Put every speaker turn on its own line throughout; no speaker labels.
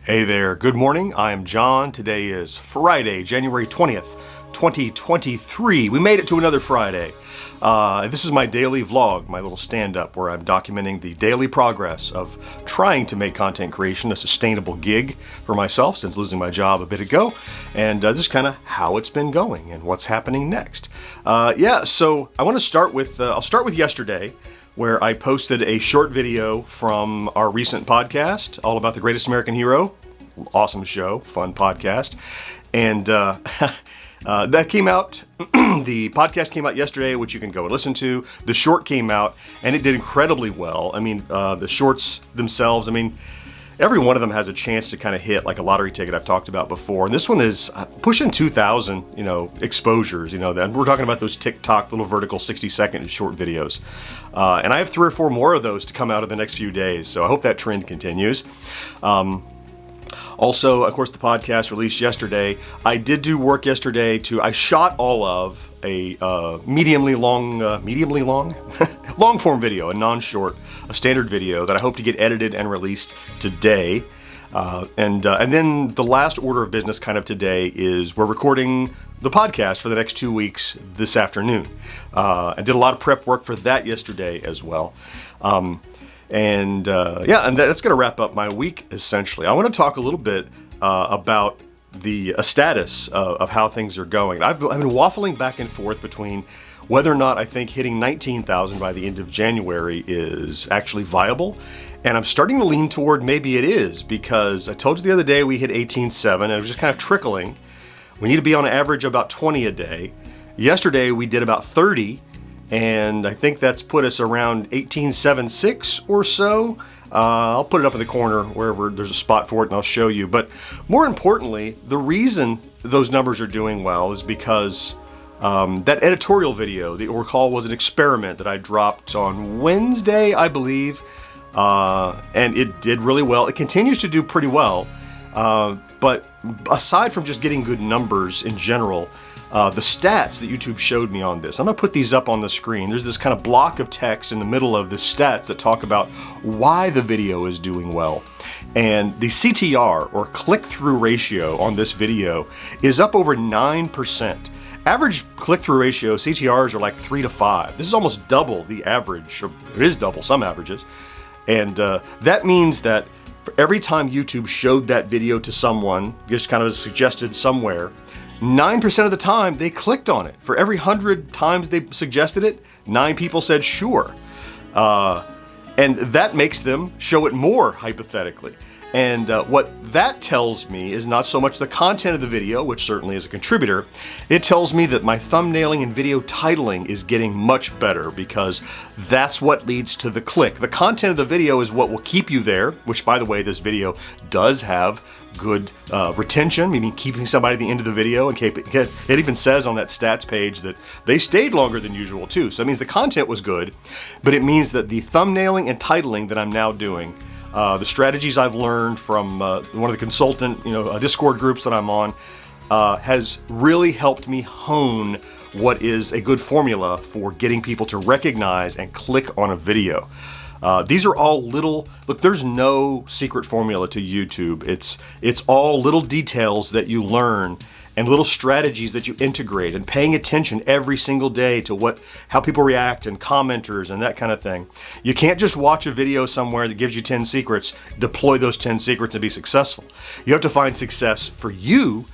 Hey there, good morning. I am John. Today is Friday, January 20th, 2023. We made it to another Friday. This is my daily vlog, my little stand-up where I'm documenting the daily progress of trying to make content creation a sustainable gig for myself since losing my job a bit ago, and just kind of how it's been going and what's happening next. So I want to start with, I'll start with yesterday, where I posted a short video from our recent podcast, all about the greatest American hero. Awesome show, fun podcast. And that came out, the podcast came out yesterday, which you can go and listen to. The short came out, and it did incredibly well. I mean, the shorts themselves, every one of them has a chance to kind of hit like a lottery ticket I've talked about before. And this one is pushing 2,000, exposures, that we're talking about those TikTok little vertical 60-second short videos. And I have 3 or 4 more of those to come out in the next few days. So I hope that trend continues. Also, of course, the podcast released yesterday. I did do work yesterday I shot all of a long form video, a non-short, a standard video that I hope to get edited and released today. And then the last order of business kind of today is we're recording the podcast for the next 2 weeks this afternoon. I did a lot of prep work for that yesterday as well. And that's going to wrap up my week, essentially. I want to talk a little bit about the status of how things are going. I've been waffling back and forth between whether or not I think hitting 19,000 by the end of January is actually viable. And I'm starting to lean toward maybe it is, because I told you the other day we hit 18.7, and it was just kind of trickling. We need to be on average about 20 a day. Yesterday we did about 30. And I think that's put us around 18.76 or so. I'll put it up in the corner wherever there's a spot for it, and I'll show you. But more importantly, the reason those numbers are doing well is because that editorial video, the recall, was an experiment that I dropped on Wednesday, I believe, and it did really well. It continues to do pretty well, but aside from just getting good numbers in general, the stats that YouTube showed me on this, I'm going to put these up on the screen. There's this kind of block of text in the middle of the stats that talk about why the video is doing well. And the CTR, or click-through ratio, on this video is up over 9%. Average click-through ratio, CTRs, are like 3 to 5. This is almost double the average, or it is double some averages. And that means that for every time YouTube showed that video to someone, just kind of suggested somewhere, 9% of the time they clicked on it. For every 100 times they suggested it, 9 people said sure. And that makes them show it more, hypothetically. And what that tells me is not so much the content of the video, which certainly is a contributor. It tells me that my thumbnailing and video titling is getting much better, because that's what leads to the click. The content of the video is what will keep you there, which, by the way, this video does have good retention, meaning keeping somebody at the end of the video. And it even says on that stats page that they stayed longer than usual too. So that means the content was good, but it means that the thumbnailing and titling that I'm now doing, the strategies I've learned from one of the consultant Discord groups that I'm on, has really helped me hone what is a good formula for getting people to recognize and click on a video. These are all look, there's no secret formula to YouTube. It's all little details that you learn and little strategies that you integrate, and paying attention every single day to how people react and commenters and that kind of thing. You can't just watch a video somewhere that gives you 10 secrets, deploy those 10 secrets and be successful. You have to find success for you.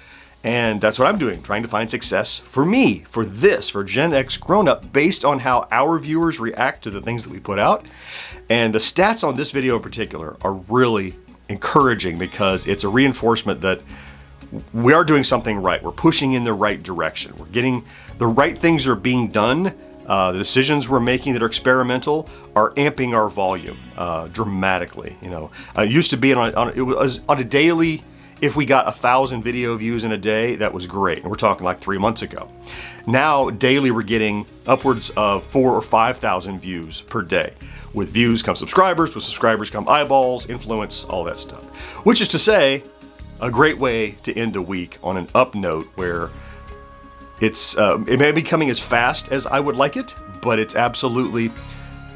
And that's what I'm doing, trying to find success for me, for GenXGrownUp, based on how our viewers react to the things that we put out. And the stats on this video in particular are really encouraging, because it's a reinforcement that we are doing something right. We're pushing in the right direction. We're getting the right things are being done. The decisions we're making that are experimental are amping our volume dramatically. It used to be on a daily. If we got 1,000 video views in a day, that was great. And we're talking like 3 months ago. Now, daily, we're getting upwards of 4,000 or 5,000 views per day. With views come subscribers, with subscribers come eyeballs, influence, all that stuff. Which is to say, a great way to end a week on an up note where it may be coming as fast as I would like it, but it's absolutely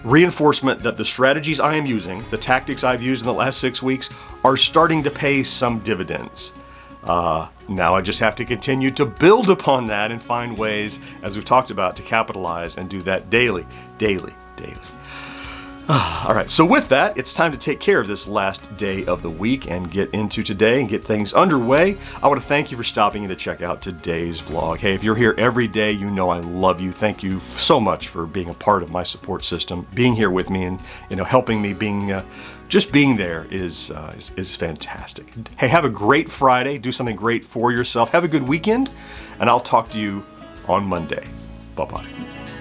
reinforcement that the strategies I am using, the tactics I've used in the last 6 weeks, are starting to pay some dividends. Now I just have to continue to build upon that and find ways, as we've talked about, to capitalize and do that daily. All right, so with that, it's time to take care of this last day of the week and get into today and get things underway. I want to thank you for stopping in to check out today's vlog. Hey, if you're here every day, you know I love you. Thank you so much for being a part of my support system, being here with me, and helping me. Just being there is fantastic. Hey, have a great Friday. Do something great for yourself. Have a good weekend, and I'll talk to you on Monday. Bye-bye.